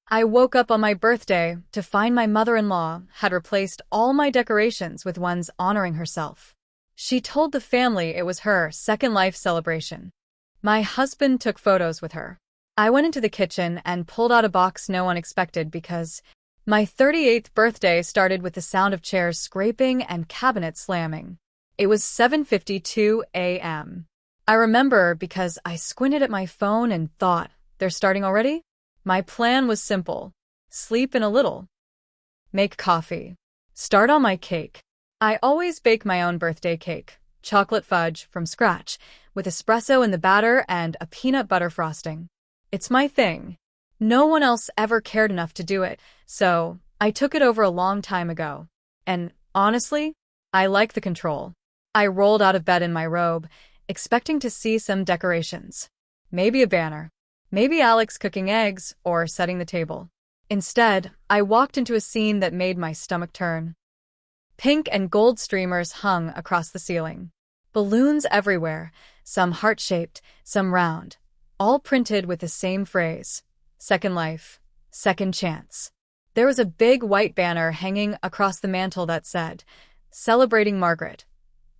I woke up on my birthday to find my mother-in-law had replaced all my decorations with ones honoring herself. She told the family it was her second life celebration. My husband took photos with her. I went into the kitchen and pulled out a box no one expected because my 38th birthday started with the sound of chairs scraping and cabinets slamming. It was 7:52 a.m. I remember because I squinted at my phone and thought, they're starting already? My plan was simple. Sleep in a little. Make coffee. Start on my cake. I always bake my own birthday cake, chocolate fudge from scratch, with espresso in the batter and a peanut butter frosting. It's my thing. No one else ever cared enough to do it, so I took it over a long time ago. And honestly, I like the control. I rolled out of bed in my robe, expecting to see some decorations. Maybe a banner. Maybe Alex cooking eggs or setting the table. Instead, I walked into a scene that made my stomach turn. Pink and gold streamers hung across the ceiling. Balloons everywhere, some heart-shaped, some round, all printed with the same phrase, Second Life, Second Chance. There was a big white banner hanging across the mantel that said, Celebrating Margaret,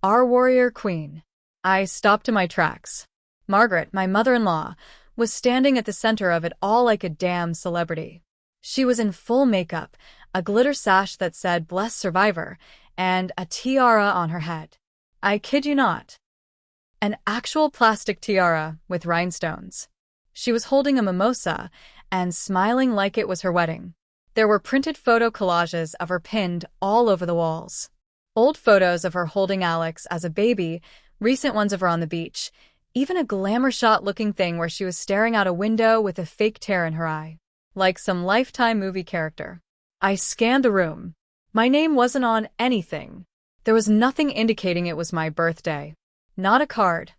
our warrior queen. I stopped in my tracks. Margaret, my mother-in-law, was standing at the center of it all like a damn celebrity. She was in full makeup, a glitter sash that said Bless Survivor, and a tiara on her head. I kid you not. An actual plastic tiara with rhinestones. She was holding a mimosa and smiling like it was her wedding. There were printed photo collages of her pinned all over the walls. Old photos of her holding Alex as a baby, recent ones of her on the beach, even a glamour shot-looking thing where she was staring out a window with a fake tear in her eye, like some Lifetime movie character. I scanned the room. My name wasn't on anything. There was nothing indicating it was my birthday. Not a card.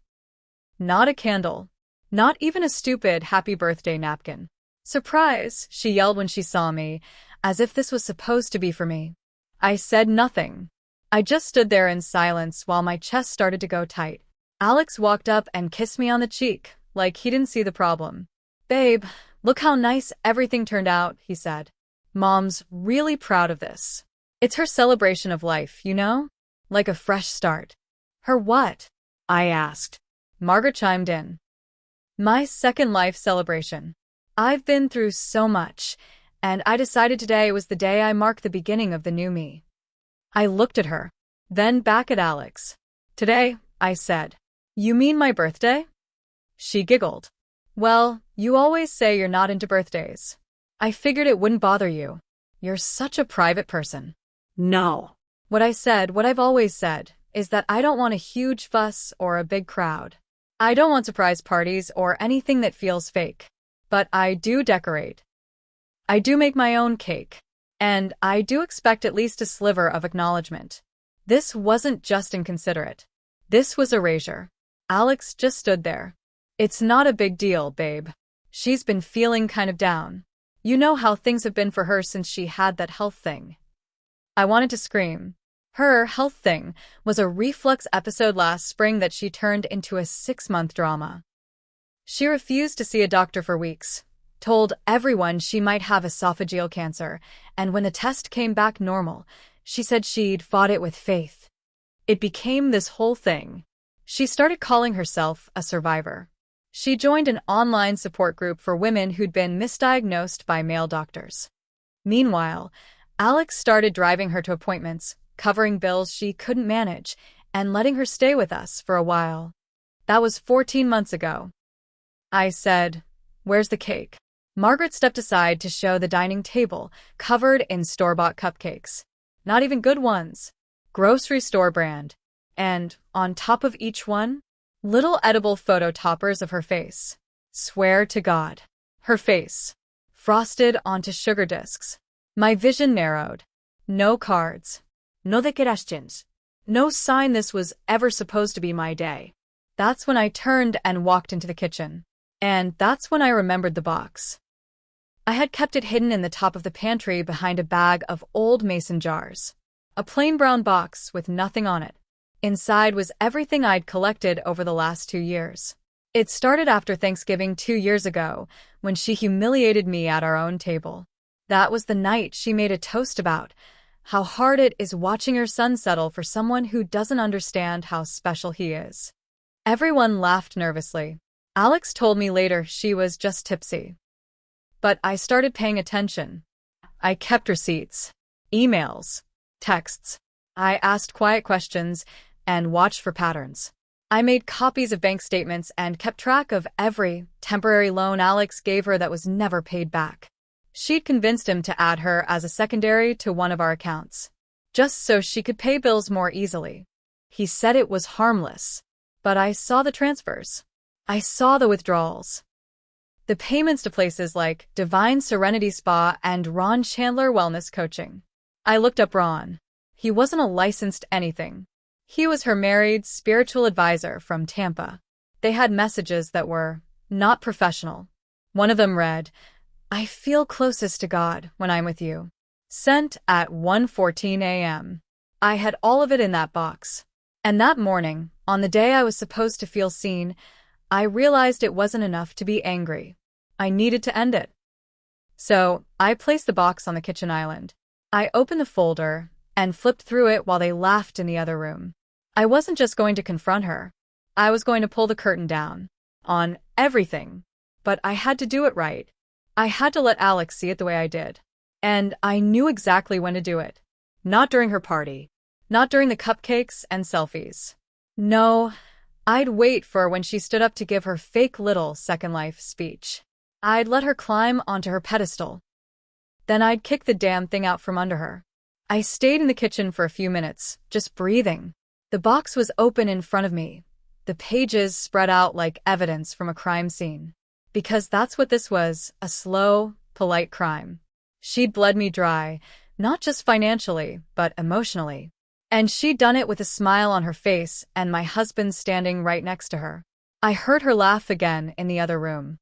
Not a candle. Not even a stupid happy birthday napkin. Surprise, she yelled when she saw me, as if this was supposed to be for me. I said nothing. I just stood there in silence while my chest started to go tight. Alex walked up and kissed me on the cheek, like he didn't see the problem. Babe, look how nice everything turned out, he said. Mom's really proud of this. It's her celebration of life, you know? Like a fresh start. Her what? I asked. Margaret chimed in. My second life celebration. I've been through so much, and I decided today was the day I mark the beginning of the new me. I looked at her, then back at Alex. Today, I said. You mean my birthday? She giggled. Well, you always say you're not into birthdays. I figured it wouldn't bother you. You're such a private person. No. What I said, what I've always said, is that I don't want a huge fuss or a big crowd. I don't want surprise parties or anything that feels fake. But I do decorate. I do make my own cake. And I do expect at least a sliver of acknowledgement. This wasn't just inconsiderate. This was erasure. Alex just stood there. It's not a big deal, babe. She's been feeling kind of down. You know how things have been for her since she had that health thing. I wanted to scream. Her health thing was a reflux episode last spring that she turned into a 6-month drama. She refused to see a doctor for weeks, told everyone she might have esophageal cancer, and when the test came back normal, she said she'd fought it with faith. It became this whole thing. She started calling herself a survivor. She joined an online support group for women who'd been misdiagnosed by male doctors. Meanwhile, Alex started driving her to appointments, covering bills she couldn't manage, and letting her stay with us for a while. That was 14 months ago. I said, "Where's the cake?" Margaret stepped aside to show the dining table, covered in store-bought cupcakes. Not even good ones. Grocery store brand. And, on top of each one, little edible photo toppers of her face. Swear to God. Her face. Frosted onto sugar discs. My vision narrowed. No cards. No decorations. No sign this was ever supposed to be my day. That's when I turned and walked into the kitchen. And that's when I remembered the box. I had kept it hidden in the top of the pantry behind a bag of old mason jars. A plain brown box with nothing on it. Inside was everything I'd collected over the last 2 years. It started after Thanksgiving 2 years ago, when she humiliated me at our own table. That was the night she made a toast about how hard it is watching her son settle for someone who doesn't understand how special he is. Everyone laughed nervously. Alex told me later she was just tipsy. But I started paying attention. I kept receipts, emails, texts. I asked quiet questions and watched for patterns. I made copies of bank statements and kept track of every temporary loan Alex gave her that was never paid back. She'd convinced him to add her as a secondary to one of our accounts, just so she could pay bills more easily. He said it was harmless, but I saw the transfers. I saw the withdrawals. The payments to places like Divine Serenity Spa and Ron Chandler Wellness Coaching. I looked up Ron. He wasn't a licensed anything. He was her married spiritual advisor from Tampa. They had messages that were not professional. One of them read, "I feel closest to God when I'm with you." Sent at 1:14 a.m. I had all of it in that box. And that morning, on the day I was supposed to feel seen, I realized it wasn't enough to be angry. I needed to end it. So, I placed the box on the kitchen island. I opened the folder and flipped through it while they laughed in the other room. I wasn't just going to confront her. I was going to pull the curtain down on everything. But I had to do it right. I had to let Alex see it the way I did. And I knew exactly when to do it. Not during her party. Not during the cupcakes and selfies. No, I'd wait for when she stood up to give her fake little Second Life speech. I'd let her climb onto her pedestal. Then I'd kick the damn thing out from under her. I stayed in the kitchen for a few minutes, just breathing. The box was open in front of me, the pages spread out like evidence from a crime scene. Because that's what this was, a slow, polite crime. She'd bled me dry, not just financially, but emotionally. And she'd done it with a smile on her face and my husband standing right next to her. I heard her laugh again in the other room.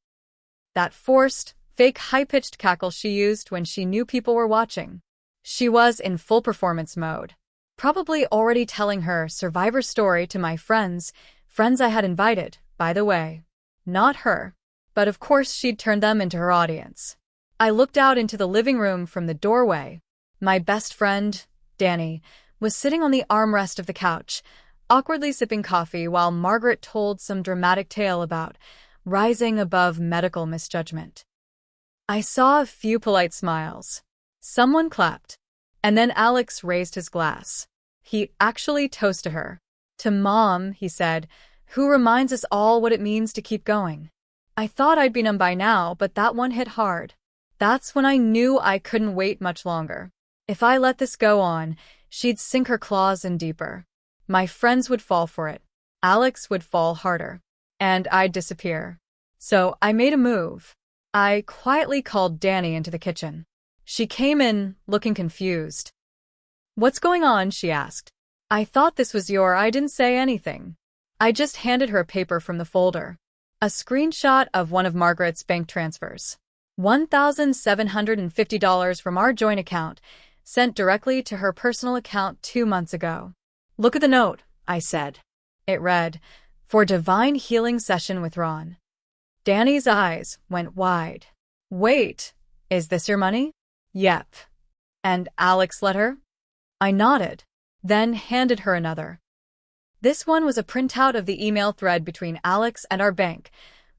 That forced, fake high-pitched cackle she used when she knew people were watching. She was in full performance mode. Probably already telling her survivor story to my friends I had invited, by the way. Not her. But of course she'd turned them into her audience. I looked out into the living room from the doorway. My best friend, Danny, was sitting on the armrest of the couch, awkwardly sipping coffee while Margaret told some dramatic tale about rising above medical misjudgment. I saw a few polite smiles. Someone clapped. And then Alex raised his glass. He actually toasted her. "To Mom," he said, "who reminds us all what it means to keep going." I thought I'd be numb by now, but that one hit hard. That's when I knew I couldn't wait much longer. If I let this go on, she'd sink her claws in deeper. My friends would fall for it. Alex would fall harder. And I'd disappear. So I made a move. I quietly called Danny into the kitchen. She came in, looking confused. "What's going on?" she asked. "I thought this was I didn't say anything." I just handed her a paper from the folder. A screenshot of one of Margaret's bank transfers. $1,750 from our joint account, sent directly to her personal account 2 months ago. "Look at the note," I said. It read, "For divine healing session with Ron." Danny's eyes went wide. "Wait, is this your money?" "Yep." "And Alex let her?" I nodded, then handed her another. This one was a printout of the email thread between Alex and our bank,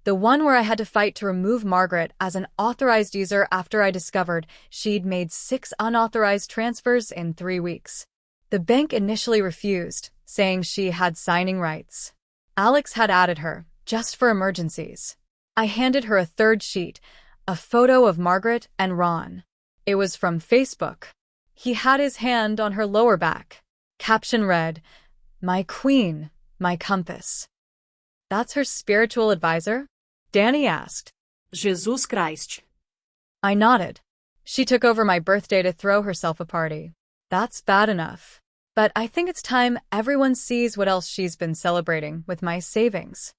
the one where I had to fight to remove Margaret as an authorized user after I discovered she'd made 6 unauthorized transfers in 3 weeks. The bank initially refused, saying she had signing rights. Alex had added her, just for emergencies. I handed her a third sheet, a photo of Margaret and Ron. It was from Facebook. He had his hand on her lower back. Caption read, "My queen, my compass." "That's her spiritual advisor?" Danny asked. Jesus Christ. I nodded. She took over my birthday to throw herself a party. That's bad enough. But I think it's time everyone sees what else she's been celebrating with my savings.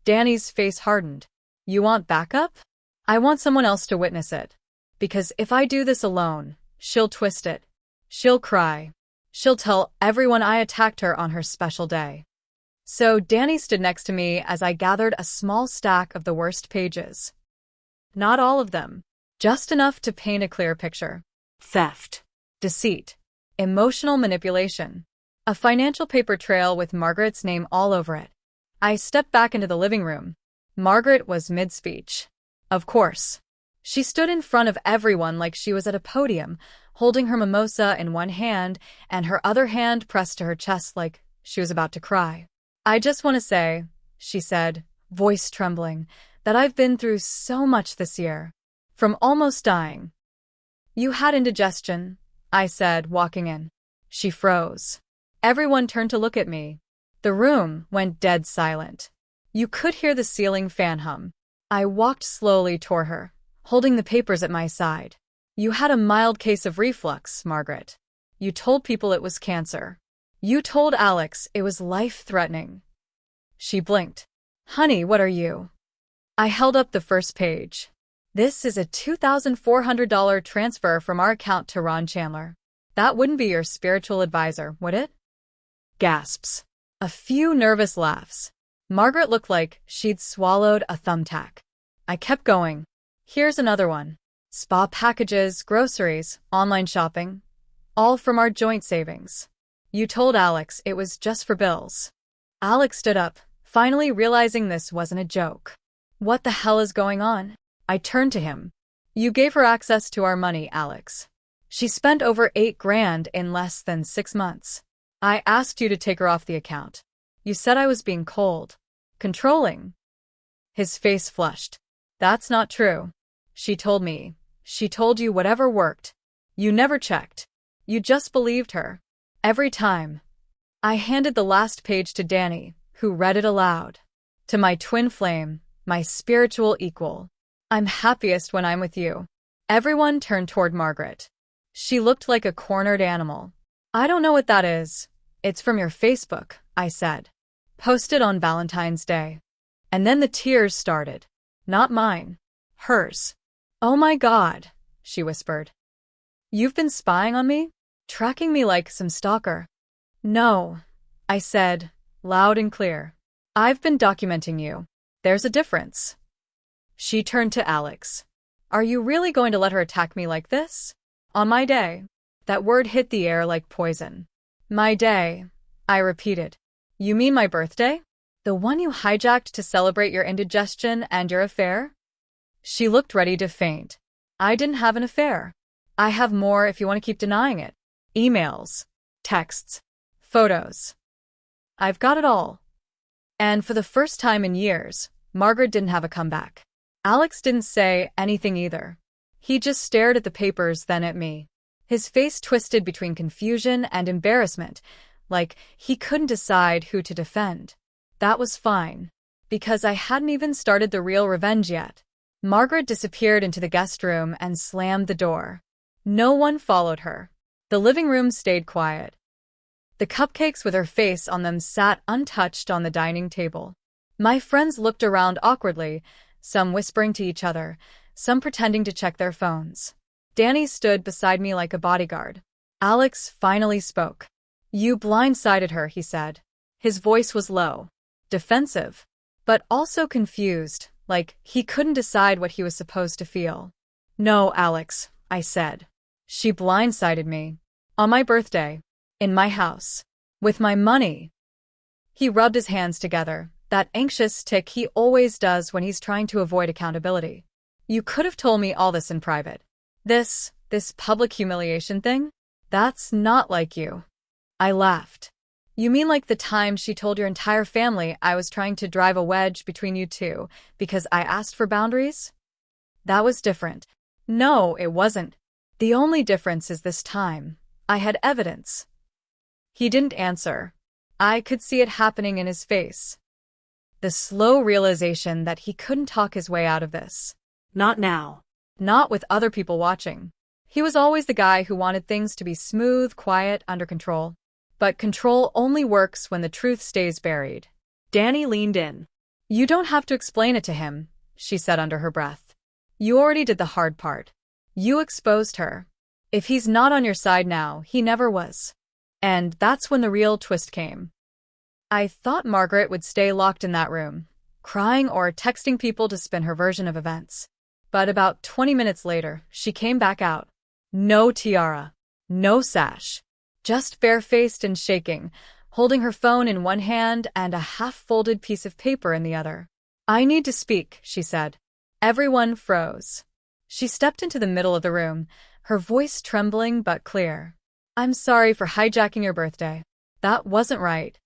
Danny's face hardened. "You want backup?" "I want someone else to witness it. Because if I do this alone, she'll twist it. She'll cry. She'll tell everyone I attacked her on her special day." So Danny stood next to me as I gathered a small stack of the worst pages. Not all of them. Just enough to paint a clear picture. Theft. Deceit. Emotional manipulation. A financial paper trail with Margaret's name all over it. I stepped back into the living room. Margaret was mid-speech. Of course. She stood in front of everyone like she was at a podium, holding her mimosa in one hand and her other hand pressed to her chest like she was about to cry. I just want to say, she said, voice trembling, that I've been through so much this year. From almost dying. You had indigestion, I said, walking in. She froze. Everyone turned to look at me. The room went dead silent. You could hear the ceiling fan hum. I walked slowly toward her, holding the papers at my side. You had a mild case of reflux, Margaret. You told people it was cancer. You told Alex it was life-threatening. She blinked. Honey, what are you? I held up the first page. This is a $2,400 transfer from our account to Ron Chandler. That wouldn't be your spiritual advisor, would it? Gasps. A few nervous laughs. Margaret looked like she'd swallowed a thumbtack. I kept going. Here's another one. Spa packages, groceries, online shopping. All from our joint savings. You told Alex it was just for bills. Alex stood up, finally realizing this wasn't a joke. What the hell is going on? I turned to him. You gave her access to our money, Alex. She spent over $8,000 in less than 6 months. I asked you to take her off the account. You said I was being cold. Controlling. His face flushed. That's not true. She told me. She told you whatever worked. You never checked. You just believed her. Every time. I handed the last page to Danny, who read it aloud. To my twin flame, my spiritual equal. I'm happiest when I'm with you. Everyone turned toward Margaret. She looked like a cornered animal. I don't know what that is. It's from your Facebook, I said. Posted on Valentine's Day. And then the tears started. Not mine. Hers. Oh my God, she whispered. You've been spying on me? Tracking me like some stalker? No, I said, loud and clear. I've been documenting you. There's a difference. She turned to Alex. Are you really going to let her attack me like this? On my day. That word hit the air like poison. My day, I repeated. You mean my birthday? The one you hijacked to celebrate your indigestion and your affair? She looked ready to faint. I didn't have an affair. I have more if you want to keep denying it. Emails, texts, photos. I've got it all. And for the first time in years, Margaret didn't have a comeback. Alex didn't say anything either. He just stared at the papers, then at me. His face twisted between confusion and embarrassment, like he couldn't decide who to defend. That was fine, because I hadn't even started the real revenge yet. Margaret disappeared into the guest room and slammed the door. No one followed her. The living room stayed quiet. The cupcakes with her face on them sat untouched on the dining table. My friends looked around awkwardly, some whispering to each other, some pretending to check their phones. Danny stood beside me like a bodyguard. Alex finally spoke. You blindsided her, he said. His voice was low, defensive, but also confused, like he couldn't decide what he was supposed to feel. No, Alex, I said. She blindsided me. On my birthday. In my house. With my money. He rubbed his hands together, that anxious tick he always does when he's trying to avoid accountability. You could have told me all this in private. This public humiliation thing? That's not like you. I laughed. You mean like the time she told your entire family I was trying to drive a wedge between you two because I asked for boundaries? That was different. No, it wasn't. The only difference is this time. I had evidence. He didn't answer. I could see it happening in his face. The slow realization that he couldn't talk his way out of this. Not now. Not with other people watching. He was always the guy who wanted things to be smooth, quiet, under control. But control only works when the truth stays buried. Danny leaned in. You don't have to explain it to him, she said under her breath. You already did the hard part. You exposed her. If he's not on your side now, he never was. And that's when the real twist came. I thought Margaret would stay locked in that room, crying or texting people to spin her version of events. But about 20 minutes later, she came back out. No tiara, no sash, just barefaced and shaking, holding her phone in one hand and a half-folded piece of paper in the other. "I need to speak," she said. Everyone froze. She stepped into the middle of the room, her voice trembling but clear. "I'm sorry for hijacking your birthday. That wasn't right."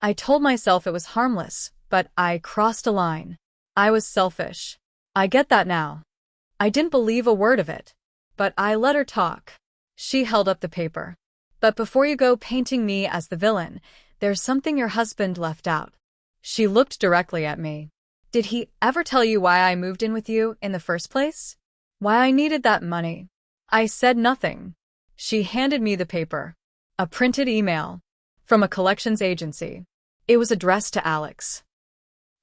I told myself it was harmless, but I crossed a line. I was selfish. I get that now. I didn't believe a word of it. But I let her talk. She held up the paper. "But before you go painting me as the villain, there's something your husband left out." She looked directly at me. "Did he ever tell you why I moved in with you in the first place? Why I needed that money?" I said nothing. She handed me the paper. A printed email. From a collections agency. It was addressed to Alex.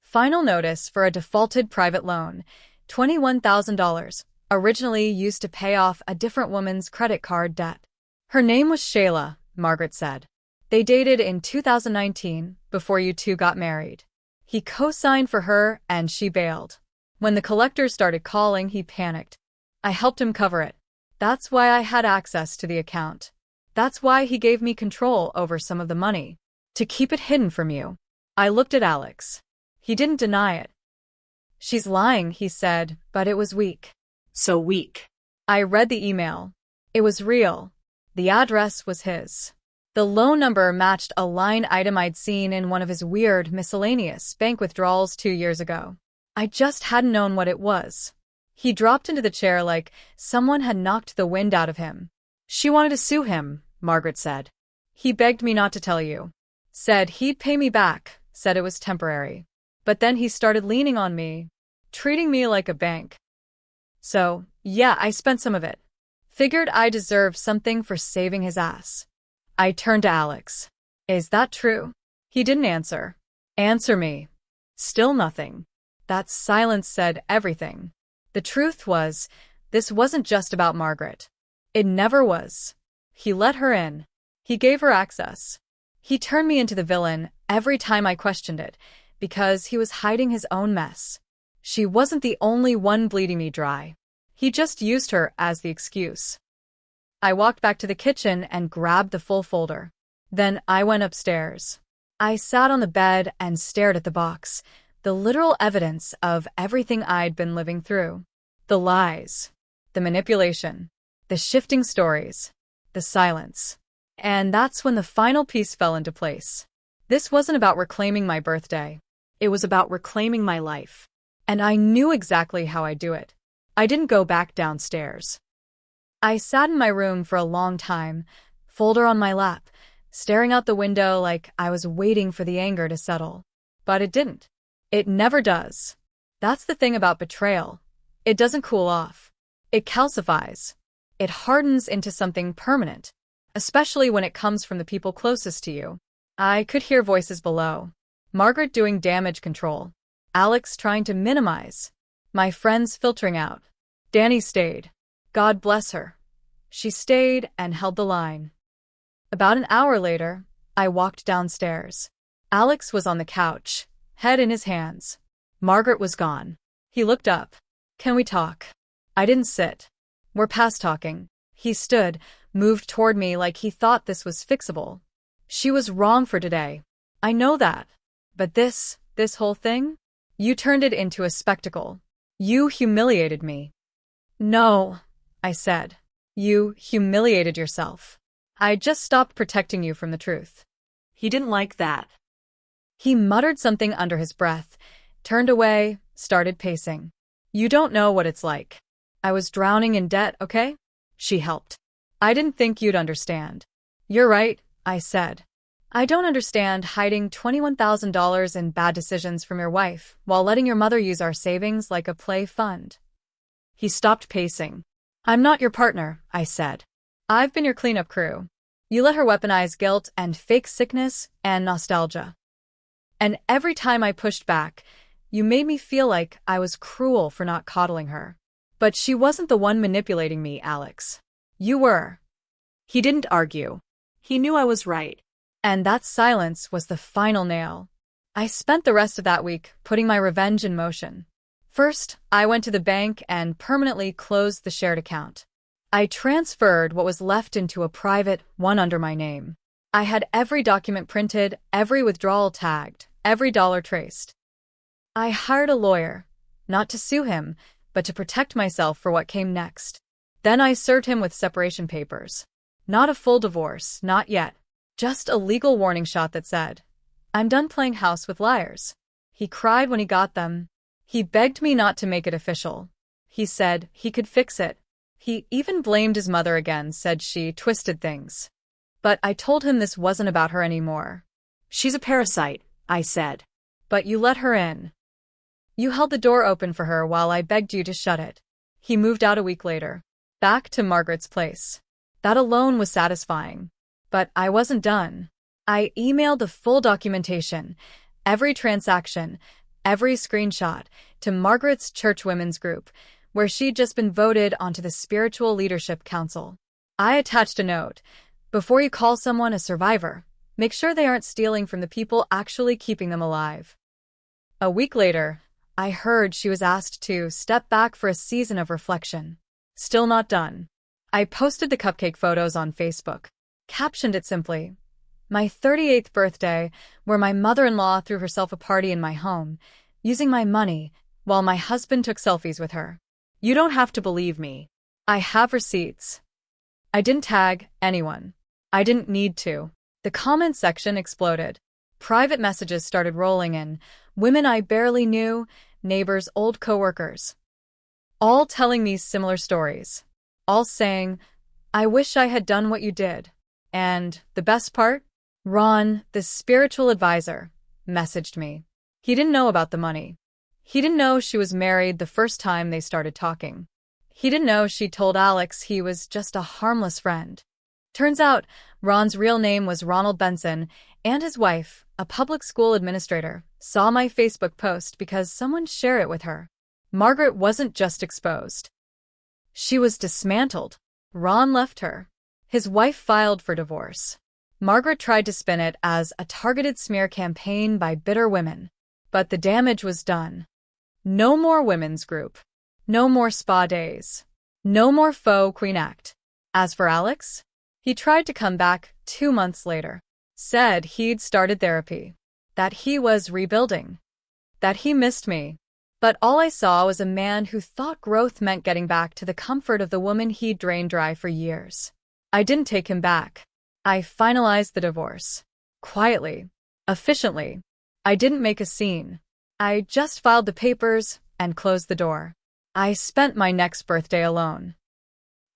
Final notice for a defaulted private loan, $21,000, originally used to pay off a different woman's credit card debt. Her name was Shayla, Margaret said. They dated in 2019, before you two got married. He co-signed for her and she bailed. When the collectors started calling, he panicked. I helped him cover it. That's why I had access to the account. That's why he gave me control over some of the money. To keep it hidden from you. I looked at Alex. He didn't deny it. "She's lying," he said, but it was weak. So weak. I read the email. It was real. The address was his. The loan number matched a line item I'd seen in one of his weird, miscellaneous bank withdrawals 2 years ago. I just hadn't known what it was. He dropped into the chair like someone had knocked the wind out of him. "She wanted to sue him," Margaret said. "He begged me not to tell you. Said he'd pay me back, said it was temporary. But then he started leaning on me, treating me like a bank. So, yeah, I spent some of it. Figured I deserved something for saving his ass." I turned to Alex. "Is that true?" He didn't answer. "Answer me." Still nothing. That silence said everything. The truth was, this wasn't just about Margaret. It never was. He let her in. He gave her access. He turned me into the villain every time I questioned it, because he was hiding his own mess. She wasn't the only one bleeding me dry. He just used her as the excuse. I walked back to the kitchen and grabbed the full folder. Then I went upstairs. I sat on the bed and stared at the box, the literal evidence of everything I'd been living through. The lies, the manipulation, the shifting stories, the silence. And that's when the final piece fell into place. This wasn't about reclaiming my birthday. It was about reclaiming my life. And I knew exactly how I'd do it. I didn't go back downstairs. I sat in my room for a long time, folder on my lap, staring out the window like I was waiting for the anger to settle. But it didn't. It never does. That's the thing about betrayal. It doesn't cool off. It calcifies. It hardens into something permanent, especially when it comes from the people closest to you. I could hear voices below. Margaret doing damage control. Alex trying to minimize. My friends filtering out. Danny stayed. God bless her. She stayed and held the line. About an hour later, I walked downstairs. Alex was on the couch, head in his hands. Margaret was gone. He looked up. "Can we talk?" I didn't sit. "We're past talking." He stood, moved toward me like he thought this was fixable. "She was wrong for today. I know that. But this whole thing? You turned it into a spectacle. You humiliated me." "No," I said. "You humiliated yourself. I just stopped protecting you from the truth." He didn't like that. He muttered something under his breath, turned away, started pacing. "You don't know what it's like. I was drowning in debt, okay?" She helped. "I didn't think you'd understand." "You're right," I said. "I don't understand hiding $21,000 in bad decisions from your wife while letting your mother use our savings like a play fund." He stopped pacing. "I'm not your partner," I said. "I've been your cleanup crew. You let her weaponize guilt and fake sickness and nostalgia. And every time I pushed back, you made me feel like I was cruel for not coddling her. But she wasn't the one manipulating me, Alex. You were." He didn't argue. He knew I was right. And that silence was the final nail. I spent the rest of that week putting my revenge in motion. First, I went to the bank and permanently closed the shared account. I transferred what was left into a private one under my name. I had every document printed, every withdrawal tagged, every dollar traced. I hired a lawyer, not to sue him, but to protect myself for what came next. Then I served him with separation papers. Not a full divorce, not yet. Just a legal warning shot that said, "I'm done playing house with liars." He cried when he got them. He begged me not to make it official. He said he could fix it. He even blamed his mother again, said she twisted things. But I told him this wasn't about her anymore. She's a parasite, I said. But you let her in. You held the door open for her while I begged you to shut it. He moved out a week later, back to Margaret's place. That alone was satisfying. But I wasn't done. I emailed the full documentation, every transaction, every screenshot, to Margaret's church women's group, where she'd just been voted onto the Spiritual Leadership Council. I attached a note. Before you call someone a survivor, make sure they aren't stealing from the people actually keeping them alive. A week later, I heard she was asked to step back for a season of reflection. Still not done. I posted the cupcake photos on Facebook, captioned it simply, "My 38th birthday, where my mother-in-law threw herself a party in my home, using my money, while my husband took selfies with her. You don't have to believe me. I have receipts." I didn't tag anyone. I didn't need to. The comment section exploded. Private messages started rolling in, women I barely knew, neighbors, old coworkers, all telling me similar stories, all saying, "I wish I had done what you did." And the best part? Ron, the spiritual advisor, messaged me. He didn't know about the money. He didn't know she was married the first time they started talking. He didn't know she told Alex he was just a harmless friend. Turns out, Ron's real name was Ronald Benson, and his wife, a public school administrator, saw my Facebook post because someone shared it with her. Margaret wasn't just exposed. She was dismantled. Ron left her. His wife filed for divorce. Margaret tried to spin it as a targeted smear campaign by bitter women. But the damage was done. No more women's group. No more spa days. No more faux queen act. As for Alex, he tried to come back 2 months later. Said he'd started therapy. That he was rebuilding. That he missed me. But all I saw was a man who thought growth meant getting back to the comfort of the woman he'd drained dry for years. I didn't take him back. I finalized the divorce. Quietly. Efficiently. I didn't make a scene. I just filed the papers and closed the door. I spent my next birthday alone.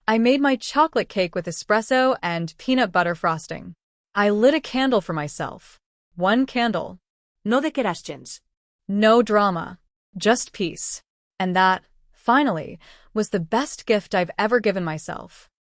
I made my chocolate cake with espresso and peanut butter frosting. I lit a candle for myself. One candle. No declarations. No drama. Just peace. And that, finally, was the best gift I've ever given myself.